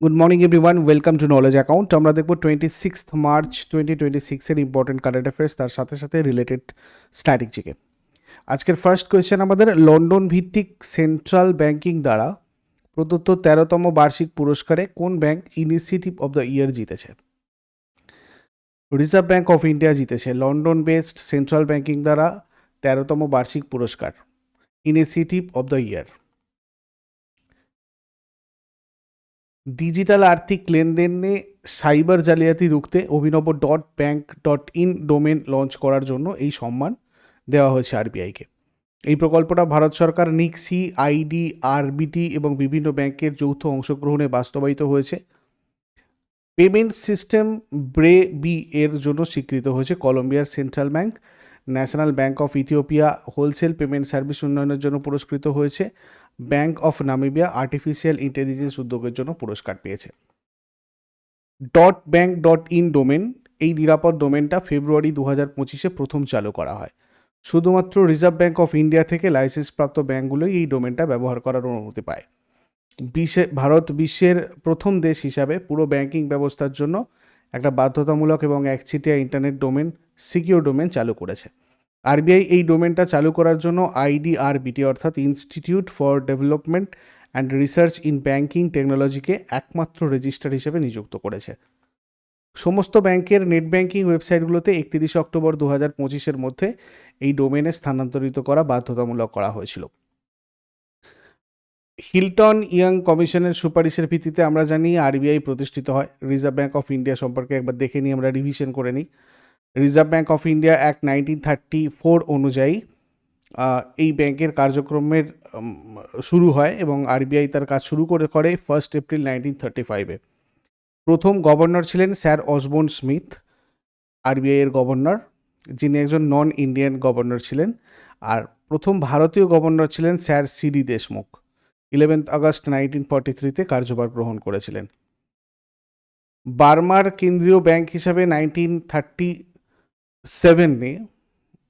Good morning everyone, welcome to knowledge account. আমরা দেখব 26 March 2026-এর important current affairs, তার সাথে সাথে রিলেটেড স্ট্র্যাটেজিকে। আজকের ফার্স্ট কোয়েশ্চেন আমাদের, লন্ডন ভিত্তিক সেন্ট্রাল ব্যাংকিং দ্বারা প্রদত্ত 13তম বার্ষিক পুরস্কারে কোন bank initiative of the year জিতেছে? রিজার্ভ ব্যাংক অফ ইন্ডিয়া জিতেছে লন্ডন বেসড সেন্ট্রাল ব্যাংকিং দ্বারা 13তম বার্ষিক পুরস্কার, initiative of the year. Digital আর্থিক লেনদেনে সাইবার জালিয়াতি রুখতে অভিনব .bank.in ডোমেন লঞ্চ করার জন্য এই সম্মান দেওয়া হয়েছে আরবিআইকে। এই প্রকল্পটা ভারত সরকার, নিক্সি, আইডি, আরবিটি এবং বিভিন্ন ব্যাংকের যৌথ অংশগ্রহণে বাস্তবায়িত হয়েছে। পেমেন্ট সিস্টেম ব্রে-বি এর জন্য স্বীকৃত হয়েছে কলম্বিয়ার central bank. National bank of Ethiopia wholesale payment service উন্নয়নের জন্য পুরস্কৃত হয়েছে। Bank of Namibia artificial intelligence উদ্যোগের জন্য পুরস্কার পেয়েছে। .bank.in ডোমেন, এই নিরাপদ ডোমেনটা ফেব্রুয়ারি 2025-এ প্রথম চালু করা হয়। শুধুমাত্র রিজার্ভ ব্যাংক অফ ইন্ডিয়া থেকে লাইসেন্সপ্রাপ্ত ব্যাংকগুলোই এই ডোমেনটা ব্যবহার করার অনুমতি পায়। ভারত বিশ্বের প্রথম দেশ হিসাবে পুরো ব্যাংকিং ব্যবস্থার জন্য একটা বাধ্যতামূলক এবং একচেটিয়া ইন্টারনেট ডোমেন, সিকিউর ডোমেন চালু করেছে। আরবিআই এই ডোমেনটা চালু করার জন্য আইডিআরবিটি অর্থাৎ institute for development and research in banking টেকনোলজিকে একমাত্র রেজিস্ট্রার হিসেবে নিযুক্ত করেছে। সমস্ত ব্যাংকের নেট ব্যাংকিং ওয়েবসাইটগুলোতে 31 অক্টোবর 2025-এর মধ্যে এই ডোমেনে স্থানান্তরিত করা বাধ্যতামূলক করা হয়েছিল। হিলটন ইয়াং কমিশনের সুপারিশের ভিত্তিতে আমরা জানি আরবিআই প্রতিষ্ঠিত হয়। রিজার্ভ ব্যাংক অফ ইন্ডিয়া সম্পর্কে একবার দেখে নিই, আমরা রিভিশন করে নিই। Reserve bank of India act 1934 অনুযায়ী এই ব্যাংকের কার্যক্রমের শুরু হয় এবং আরবিআই তার কাজ শুরু করে 1 এপ্রিল 1935-এ। প্রথম গভর্নর ছিলেন স্যার অসবর্ন স্মিথ, আরবিআইয়ের গভর্নর, যিনি একজন নন ইন্ডিয়ান গভর্নর ছিলেন। আর প্রথম ভারতীয় গভর্নর ছিলেন স্যার সিডি দেশমুখ, 11 আগস্ট 1943-তে কার্যভার গ্রহণ করেছিলেন। বার্মার কেন্দ্রীয় ব্যাংক হিসাবে 1937-এ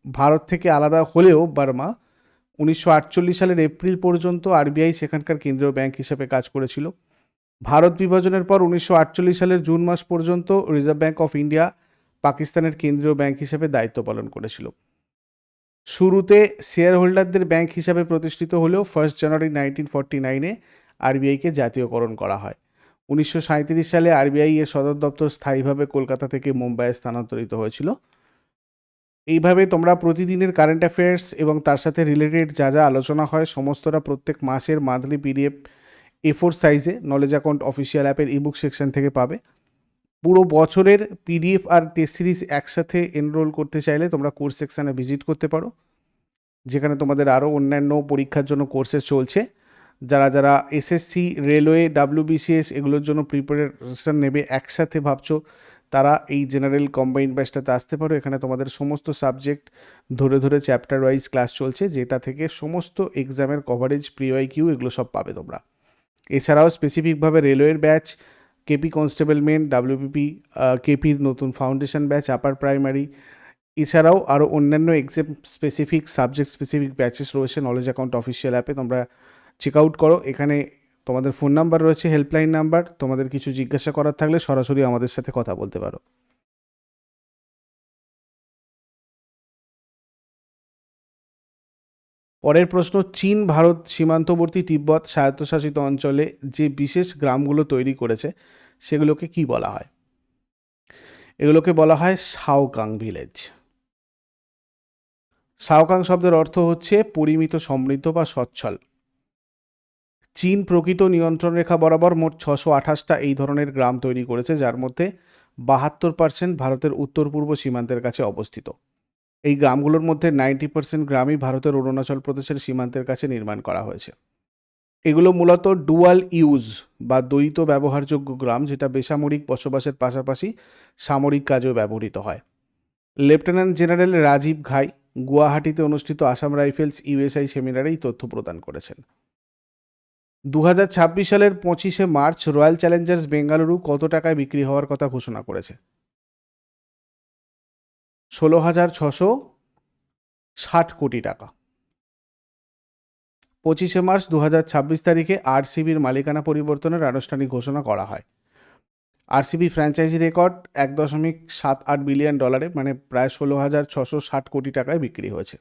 ভারত থেকে আলাদা হলেও বার্মা 1948 সালের এপ্রিল পর্যন্ত আরবিআই সেখানকার কেন্দ্রীয় ব্যাংক হিসেবে কাজ করেছিল। ভারত বিভাজনের পর 1948 সালের জুন মাস পর্যন্ত রিজার্ভ ব্যাংক অফ ইন্ডিয়া পাকিস্তানের কেন্দ্রীয় ব্যাংক হিসেবে দায়িত্ব পালন করেছিল। শুরুতে শেয়ার হোল্ডারদের ব্যাংক হিসাবে প্রতিষ্ঠিত হলেও 1 জানুয়ারি 1949-এ আরবিআইকে জাতীয়করণ করা হয়। 1937 সালে আরবিআই এর সদর দপ্তর স্থায়ীভাবে কলকাতা থেকে মুম্বাইয়ে স্থানান্তরিত হয়েছিল। এইভাবে তোমরা প্রতিদিনের কারেন্ট অ্যাফেয়ার্স এবং তার সাথে রিলেটেড যা যা আলোচনা হয় সমস্তটা প্রত্যেক মাসের মান্থলি পিডিএফ A4 সাইজে নলেজ অ্যাকাউন্ট অফিসিয়াল অ্যাপের ইবুক সেকশন থেকে পাবে। পুরো বছরের পিডিএফ আর টেস্ট সিরিজ একসাথে এনরোল করতে চাইলে তোমরা কোর্স সেকশানে ভিজিট করতে পারো, যেখানে তোমাদের আরও অন্যান্য পরীক্ষার জন্য কোর্সেস চলছে। যারা যারা এসএসসি, রেলওয়ে, WBCS এগুলোর জন্য প্রিপারেশন নেবে একসাথে ভাবছো, তারা এই জেনারেল কম্বাইন্ড ব্যাচটাতে আসতে পারো। এখানে তোমাদের সমস্ত সাবজেক্ট ধরে ধরে চ্যাপ্টার ওয়াইজ ক্লাস চলছে, যেটা থেকে সমস্ত এক্সামের কভারেজ, প্রি-ওয়াই-কিউ এগুলো সব পাবে তোমরা। এছাড়াও স্পেসিফিকভাবে রেলওয়ের batch, KP constable main, WPP, কেপির নতুন ফাউন্ডেশন ব্যাচ, আপার প্রাইমারি, এছাড়াও আরও অন্যান্য exam specific, subject specific batches রয়েছে নলেজ অ্যাকাউন্ট অফিসিয়াল অ্যাপে, তোমরা চেক আউট করো। এখানে তোমাদের ফোন নাম্বার রয়েছে, হেল্পলাইন নাম্বার, তোমাদের কিছু জিজ্ঞাসা করার থাকলে সরাসরি আমাদের সাথে কথা বলতে পারো। পরের প্রশ্ন, চীন ভারত সীমান্তবর্তী তিব্বত স্বায়ত্তশাসিত অঞ্চলে যে বিশেষ গ্রামগুলো তৈরি করেছে সেগুলোকে কি বলা হয়? এগুলোকে বলা হয় শাওকাং ভিলেজ। শাওকাং শব্দের অর্থ হচ্ছে পরিমিত, সমৃদ্ধ বা সচ্ছল। চীন প্রকৃত নিয়ন্ত্রণ রেখা বরাবর মোট 628টা এই ধরনের গ্রাম তৈরি করেছে, যার মধ্যে 72% ভারতের উত্তর পূর্ব সীমান্তের কাছে অবস্থিত। এই গ্রামগুলোর মধ্যে 90% গ্রামই ভারতের অরুণাচল প্রদেশের সীমান্তের কাছে নির্মাণ করা হয়েছে। এগুলো মূলত ডুয়াল ইউজ বা দ্বৈত ব্যবহারযোগ্য গ্রাম, যেটা বেসামরিক বসবাসের পাশাপাশি সামরিক কাজেও ব্যবহৃত হয়। লেফটেন্যান্ট জেনারেল রাজীব ঘাই গুয়াহাটিতে অনুষ্ঠিত আসাম রাইফেলস ইউএসআই সেমিনারে এই তথ্য প্রদান করেছেন। 2026 সালের 25শে মার্চ রয়্যাল চ্যালেঞ্জার্স বেঙ্গালুরু কত টাকায় বিক্রি হওয়ার কথা ঘোষণা করেছে? 16,660 কোটি টাকা। 25 মার্চ 2026 তারিখে আরসিবির মালিকানা পরিবর্তনের আনুষ্ঠানিক ঘোষণা করা হয়। আরসিবি ফ্র্যাঞ্চাইজি রেকর্ড $1.78 বিলিয়ন, মানে প্রায় 16,660 কোটি টাকায় বিক্রি হয়েছে।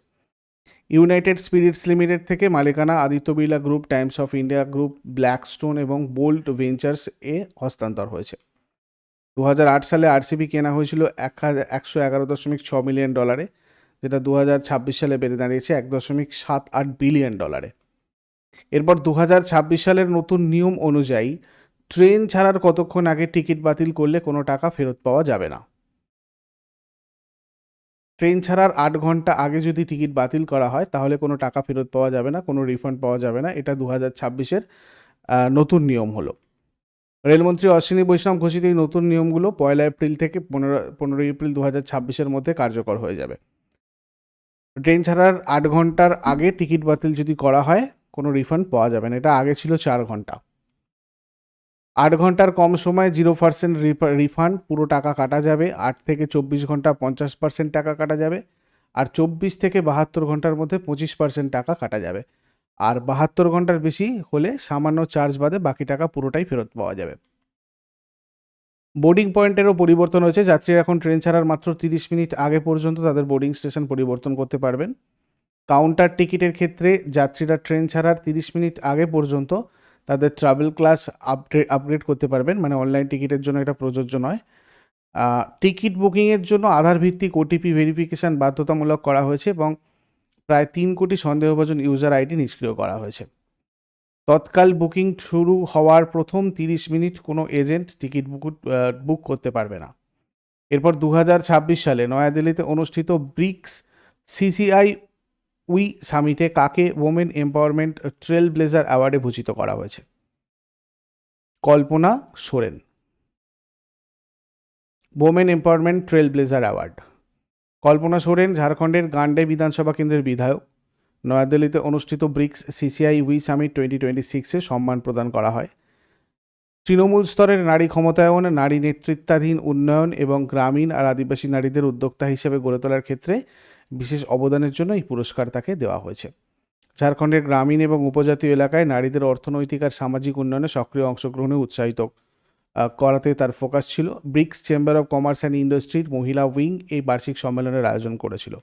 ইউনাইটেড স্পিরিটস লিমিটেড থেকে মালিকানা Aditya Birla group, Times of India group, Blackstone এবং বোল্ট ভেঞ্চার্স এ হস্তান্তর হয়েছে। 2008 সালে আরসিবি কেনা হয়েছিল $111.6 মিলিয়ন, যেটা 2026 সালে বেড়ে দাঁড়িয়েছে $1.78 বিলিয়ন। এরপর 2026 সালের নতুন নিয়ম অনুযায়ী ট্রেন ছাড়ার কতক্ষণ আগে টিকিট বাতিল করলে কোনো টাকা ফেরত পাওয়া যাবে না। ট্রেন ছাড়ার 8 ঘন্টা আগে যদি টিকিট বাতিল করা হয় তাহলে কোনো টাকা ফেরত পাওয়া যাবে না, কোনো রিফান্ড পাওয়া যাবে না। এটা 2026-এর নতুন নিয়ম হলো। রেলমন্ত্রী অশ্বিনী বৈষ্ণব ঘোষিত এই নতুন নিয়মগুলো 1 এপ্রিল থেকে 15 এপ্রিল 2026-এর মধ্যে কার্যকর হয়ে যাবে। ট্রেন ছাড়ার 8 ঘন্টার আগে টিকিট বাতিল যদি করা হয় কোনো রিফান্ড পাওয়া যাবে না। এটা আগে ছিল 4 ঘন্টা। 8 ঘন্টার কম সময়ে 0% রিফান্ড, পুরো টাকা কাটা যাবে। 8 থেকে 24 ঘন্টা 50% টাকা কাটা যাবে। আর 24 থেকে 72 ঘন্টার মধ্যে 25% টাকা কাটা যাবে। আর 72 ঘন্টার বেশি হলে সামান্য চার্জ বাদে বাকি টাকা পুরোটাই ফেরত পাওয়া যাবে। বোর্ডিং পয়েন্টেরও পরিবর্তন হয়েছে। যাত্রীরা এখন ট্রেন ছাড়ার মাত্র 30 মিনিট আগে পর্যন্ত তাদের বোর্ডিং স্টেশন পরিবর্তন করতে পারবেন। কাউন্টার টিকিটের ক্ষেত্রে যাত্রীরা ট্রেন ছাড়ার 30 মিনিট আগে পর্যন্ত তাদের ট্রাভেল ক্লাস আপগ্রেড করতে পারবেন, মানে অনলাইন টিকিটের জন্য এটা প্রযোজ্য নয়। টিকিট বুকিংয়ের জন্য আধার ভিত্তিক ওটিপি ভেরিফিকেশান বাধ্যতামূলক করা হয়েছে এবং প্রায় 3 কোটি সন্দেহভাজন ইউজার আইডি নিষ্ক্রিয় করা হয়েছে। তৎকাল বুকিং শুরু হওয়ার প্রথম 30 মিনিট কোনো এজেন্ট টিকিট বুক করতে পারবে না। এরপর 2026 সালে নয়াদিল্লিতে অনুষ্ঠিত ব্রিক্স সিসিআই উই সামিটে কাকে ওমেন এম্পাওয়ারমেন্ট ট্রেল ব্লেজার অ্যাওয়ার্ডে ভূষিত করা হয়েছে? Kalpana Soren. Women empowerment trail blazer award. Kalpana Soren ঝাড়খণ্ডের গান্ডে বিধানসভা কেন্দ্রের বিধায়ক। নয়াদিল্লিতে অনুষ্ঠিত ব্রিক্স সিসিআই উই সামিট 2026-এ সম্মান প্রদান করা হয়। তৃণমূল স্তরের নারী ক্ষমতায়ন, নারী নেতৃত্বাধীন উন্নয়ন এবং গ্রামীণ আর আদিবাসী নারীদের উদ্যোক্তা হিসেবে গড়ে তোলার ক্ষেত্রে বিশেষ অবদানের জন্য এই পুরস্কার তাকে দেওয়া হয়েছে। ঝাড়খণ্ডের গ্রামীণ এবং উপজাতীয় এলাকায় নারীদের অর্থনৈতিক আর সামাজিক উন্নয়নে সক্রিয় অংশগ্রহণে উৎসাহিত করাতে তার ফোকাস ছিল। BRICS chamber of commerce and ইন্ডাস্ট্রির মহিলা উইং এই বার্ষিক সম্মেলনের আয়োজন করেছিল।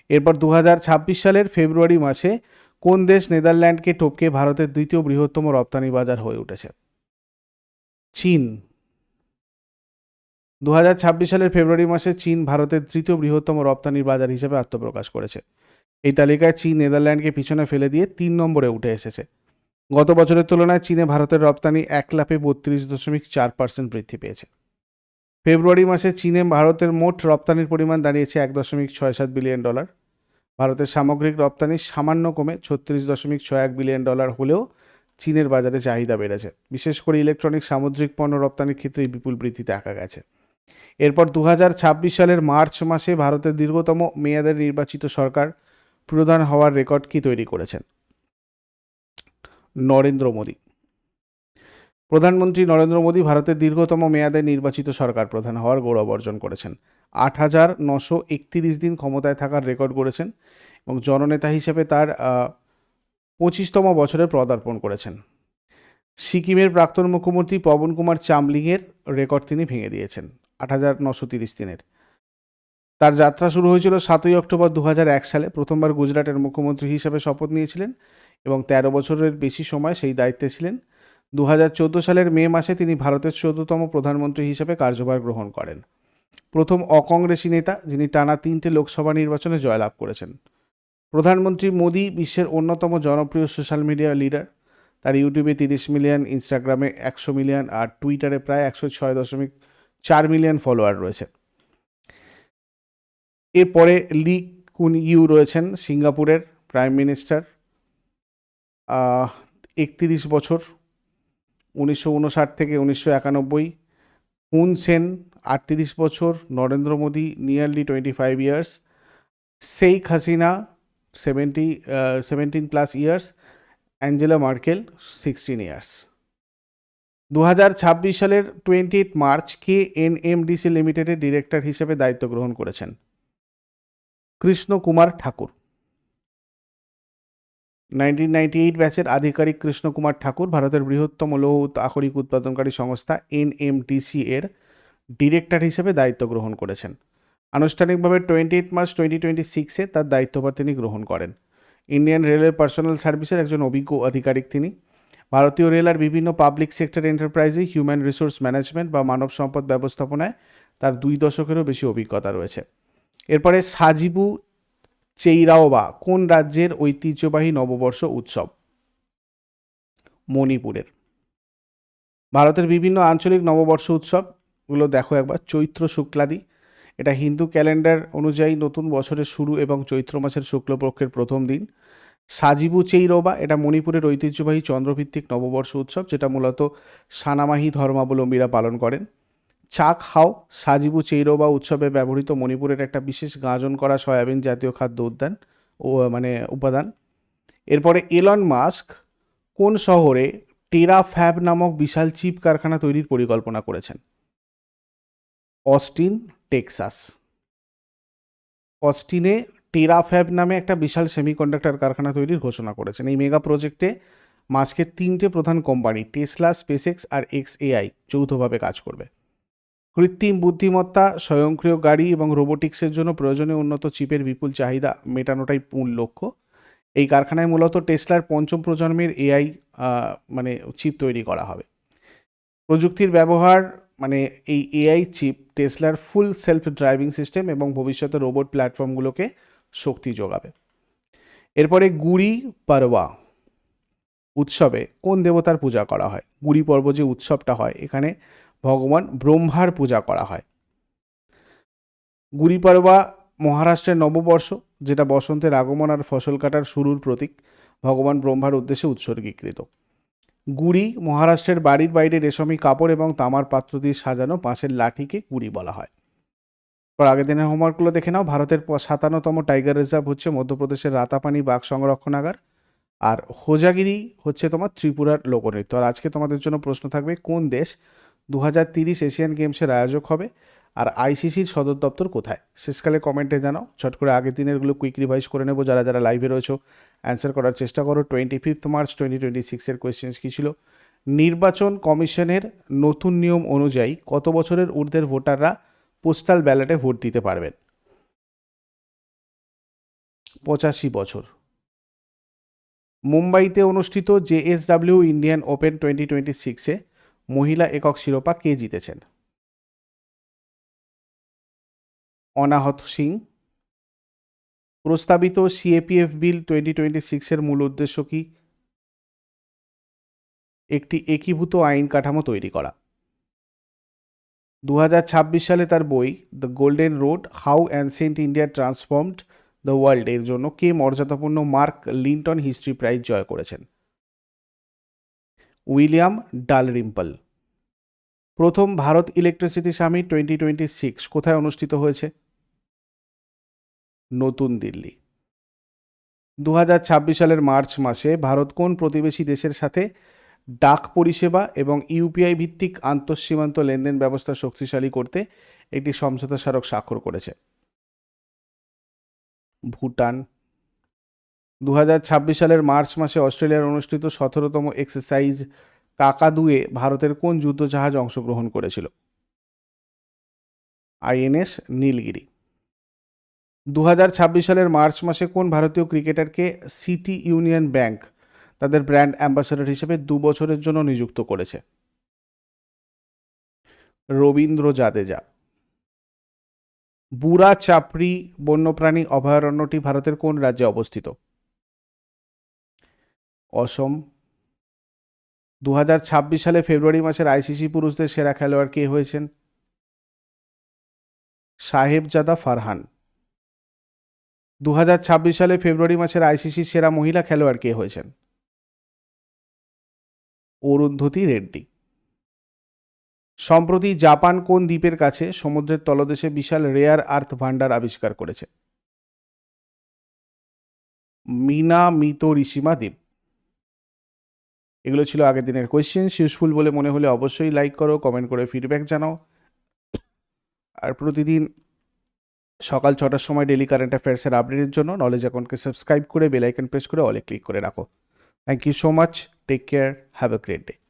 এরপর 2026 সালের ফেব্রুয়ারি মাসে কোন দেশ নেদারল্যান্ডকে টপকে ভারতের দ্বিতীয় বৃহত্তম রপ্তানি বাজার হয়ে উঠেছে? চীন। 2026 সালের ফেব্রুয়ারি মাসে চীন ভারতের তৃতীয় বৃহত্তম রপ্তানির বাজার হিসেবে আত্মপ্রকাশ করেছে। এই তালিকায় চীন নেদারল্যান্ডকে পিছনে ফেলে দিয়ে 3 নম্বরে উঠে এসেছে। গত বছরের তুলনায় চীনে ভারতের রপ্তানি 1,32.4% বৃদ্ধি পেয়েছে। ফেব্রুয়ারি মাসে চীনে ভারতের মোট রপ্তানির পরিমাণ দাঁড়িয়েছে $1.67 বিলিয়ন। ভারতের সামগ্রিক রপ্তানি সামান্য কমে $36.61 বিলিয়ন হলেও চীনের বাজারে চাহিদা বেড়েছে। বিশেষ করে ইলেকট্রনিক সামুদ্রিক পণ্য রপ্তানির ক্ষেত্রে বিপুল বৃদ্ধি দেখা গেছে। এরপর 2026 সালের মার্চ মাসে ভারতের দীর্ঘতম মেয়াদের নির্বাচিত সরকার প্রধান হওয়ার রেকর্ড কি তৈরি করেছেন? নরেন্দ্র মোদী। প্রধানমন্ত্রী নরেন্দ্র মোদী ভারতের দীর্ঘতম মেয়াদে নির্বাচিত সরকার প্রধান হওয়ার গৌরব অর্জন করেছেন। 8,931 দিন ক্ষমতায় থাকার রেকর্ড গড়েছেন এবং জননেতা হিসেবে তার 25তম বছরে পদার্পণ করেছেন। সিকিমের প্রাক্তন মুখ্যমন্ত্রী পবন কুমার চামলিংয়ের রেকর্ড তিনি ভেঙে দিয়েছেন 8,930 দিনের। তার যাত্রা শুরু হয়েছিল 7ই অক্টোবর 2001 সালে। প্রথমবার গুজরাটের মুখ্যমন্ত্রী হিসেবে শপথ নিয়েছিলেন এবং 13 বছরের বেশি সময় সেই দায়িত্বে ছিলেন। 2014 সালের মে মাসে তিনি ভারতের 14তম প্রধানমন্ত্রী হিসেবে কার্যভার গ্রহণ করেন। প্রথম অকংগ্রেসি নেতা যিনি টানা 3টে লোকসভা নির্বাচনে জয়লাভ করেছেন। প্রধানমন্ত্রী মোদী বিশ্বের অন্যতম জনপ্রিয় সোশ্যাল মিডিয়া লিডার। তার ইউটিউবে 30 মিলিয়ন, ইনস্টাগ্রামে 100 মিলিয়ন আর টুইটারে প্রায় 106.4 মিলিয়ন ফলোয়ার রয়েছে। এরপরে লি কুন ইউ রয়েছেন সিঙ্গাপুরের প্রাইম মিনিস্টার। 31 বছর, 1959 থেকে 1991। হুন সেন 38 বছর, Narendra Modi nearly 25 years, Sheikh Hasina 17+ years, Angela Merkel 16 years. 2026 সালের 28 মার্চ KNMDC লিমিটেডের ডিরেক্টর হিসেবে দায়িত্ব গ্রহণ করেছেন কৃষ্ণ কুমার ঠাকুর। 1998 ব্যাচের আধিকারিক কৃষ্ণকুমার ঠাকুর ভারতের বৃহত্তম লৌহ আকরিক উৎপাদনকারী সংস্থা এনএমডিসি এর ডিরেক্টর হিসেবে দায়িত্ব গ্রহণ করেছেন। আনুষ্ঠানিকভাবে 28 মার্চ 2026-এ তার দায়িত্বভার তিনি গ্রহণ করেন। ইন্ডিয়ান রেলের পার্সোনাল সার্ভিসের একজন অভিজ্ঞ আধিকারিক তিনি। ভারতীয় রেল আর বিভিন্ন পাবলিক সেক্টর এন্টারপ্রাইজে হিউম্যান রিসোর্স ম্যানেজমেন্ট বা মানব সম্পদ ব্যবস্থাপনায় তার 2 দশকেরও বেশি অভিজ্ঞতা রয়েছে। এরপরে সাজিবু চেইরাওবা কোন রাজ্যের ঐতিহ্যবাহী নববর্ষ উৎসব? মণিপুরের। ভারতের বিভিন্ন আঞ্চলিক নববর্ষ উৎসবগুলো দেখো একবার। চৈত্র শুক্লাদি, এটা হিন্দু ক্যালেন্ডার অনুযায়ী নতুন বছরের শুরু এবং চৈত্র মাসের শুক্লপক্ষের প্রথম দিন। সাজিবু চেইরোবা, এটা মণিপুরের ঐতিহ্যবাহী চন্দ্রভিত্তিক নববর্ষ উৎসব, যেটা মূলত সানামাহি ধর্মাবলম্বীরা পালন করেন। চাক হাও সাজিবু চেইরোবা উৎসবে ব্যবহৃত মণিপুরের একটা বিশেষ গাঁজন করা সয়াবিন জাতীয় খাদ্য উপাদান। এরপরে এলন মাস্ক কোন শহরে টেরাফ্যাব নামক বিশাল চিপ কারখানা তৈরির পরিকল্পনা করেছেন? Austin, Texas. অস্টিনে টেরাফ্যাব নামে একটা বিশাল সেমিকন্ডাক্টর কারখানা তৈরির ঘোষণা করেছেন। এই মেগা প্রজেক্টে মাস্কের 3টে প্রধান কোম্পানি টেসলা, স্পেসএক্স আর এক্সএআই যৌথভাবে কাজ করবে। কৃত্রিম বুদ্ধিমত্তা, স্বয়ংক্রিয় গাড়ি এবং রোবোটিক্সের জন্য প্রয়োজনীয় উন্নত চিপের বিপুল চাহিদা মেটানোটাই মূল লক্ষ্য। এই কারখানায় মূলত টেসলার 5ম প্রজন্মের এআই চিপ তৈরি করা হবে। প্রযুক্তির ব্যবহার এই এআই চিপ টেসলার ফুল সেলফ ড্রাইভিং সিস্টেম এবং ভবিষ্যতে রোবট প্ল্যাটফর্মগুলোকে শক্তি যোগাবে। এরপরে গুড়ি পাড়ওয়া উৎসবে কোন দেবতার পূজা করা হয়? গুড়ি পর্ব যে উৎসবটা হয়, এখানে ভগবান ব্রহ্মার পূজা করা হয়। গুড়ি পাড়ওয়া মহারাষ্ট্রের নববর্ষ, যেটা বসন্তের আগমন আর ফসল কাটার শুরুর প্রতীক, ভগবান ব্রহ্মার উদ্দেশ্যে উৎসর্গীকৃত। গুড়ি মহারাষ্ট্রের বাড়ির বাইরে রেশমি কাপড় এবং তামার পাত্র দিয়ে সাজানো বাঁশের লাঠিকে গুড়ি বলা হয়। আগের দিনের হোমওয়ার্কগুলো দেখে নাও। ভারতের 57তম টাইগার রিজার্ভ হচ্ছে মধ্যপ্রদেশের রাতাপানি বাঘ সংরক্ষণাগার, আর হোজাগিরি হচ্ছে তোমার ত্রিপুরার লোকনৃত্য। আর আজকে তোমাদের জন্য প্রশ্ন থাকবে, কোন দেশ 2030 এশিয়ান গেমসের আয়োজক হবে আর আইসিসির সদর দপ্তর কোথায়? শেষকালে কমেন্টে জানাও। চট করে আগের দিনেরগুলো কুইক রিভাইজ করে নেবো। যারা যারা লাইভে রয়েছো অ্যান্সার করার চেষ্টা করো। 25 মার্চ 2026-এর কোয়েশ্চেন্স কী ছিল? নির্বাচন কমিশনের নতুন নিয়ম অনুযায়ী কত বছরের ঊর্ধ্বের ভোটাররা পোস্টাল ব্যালটে ভোট দিতে পারবেন? 85 বছর। মুম্বাইতে অনুষ্ঠিত জেএসডব্লিউ ইন্ডিয়ান ওপেন 2026-এ মহিলা একক শিরোপা কে জিতেছেন? অনাহত সিং। প্রস্তাবিত সিএপিএফ বিল 2026-এর মূল উদ্দেশ্য কি? একটি একীভূত আইন কাঠামো তৈরি করা। 2026 সালে তার বই the golden road, how ancient India transformed the world এর জন্য কে মর্যাদাপূর্ণ মার্ক লিন্টন হিস্ট্রি প্রাইজ জয় করেছেন? উইলিয়াম ডালরিম্পল। প্রথম ভারত ইলেকট্রিসিটি সামিট 2026 কোথায় অনুষ্ঠিত হয়েছে? নতুন দিল্লি। 2026 সালের মার্চ মাসে ভারত কোন প্রতিবেশী দেশের সাথে ডাক পরিষেবা এবং ইউপিআই ভিত্তিক আন্তঃসীমান্ত লেনদেন ব্যবস্থা শক্তিশালী করতে একটি সমঝোতা স্মারক স্বাক্ষর করেছে? ভুটান। 2026 সালের মার্চ মাসে অস্ট্রেলিয়ার অনুষ্ঠিত 17তম এক্সারসাইজ কাকাদুয়ে ভারতের কোন যুদ্ধজাহাজ অংশগ্রহণ করেছিল? আইএনএস নীলগিরি। 2026 সালের মার্চ মাসে কোন ভারতীয় ক্রিকেটারকে সিটি ইউনিয়ন ব্যাংক তাদের ব্র্যান্ড অ্যাম্বাসেডর হিসেবে 2 বছরের জন্য নিযুক্ত করেছে? রবীন্দ্র জাদেজা। বুড়া চাপড়ি বন্যপ্রাণী অভয়ারণ্যটি ভারতের কোন রাজ্যে অবস্থিত? অসম। 2026 সালে ফেব্রুয়ারি মাসের আইসিসি পুরুষদের সেরা খেলোয়াড় কে হয়েছেন? সাহেবজাদা ফারহান। 2026 সালে ফেব্রুয়ারি মাসের আইসিসি সেরা মহিলা খেলোয়াড় কে হয়েছেন? অরুন্ধতী রেড্ডি। সম্প্রতি জাপান কোন দ্বীপের কাছে সমুদ্রের তলদেশে বিশাল রেয়ার আর্থ ভান্ডার আবিষ্কার করেছে? মিনামিতোরিশিমা দ্বীপ। এগুলো ছিল আগের দিনের কোয়েশ্চেন্স। ইউজফুল বলে মনে হলে অবশ্যই লাইক করো, কমেন্ট করে ফিডব্যাক জানাও। আর প্রতিদিন সকাল 6টার সময় ডেলি কারেন্ট অ্যাফেয়ার্সের আপডেটের জন্য নলেজ অ্যাকাউন্টকে সাবস্ক্রাইব করে বেল আইকন প্রেস করে অলে ক্লিক করে রাখো। Thank you so much, take care, have a great day.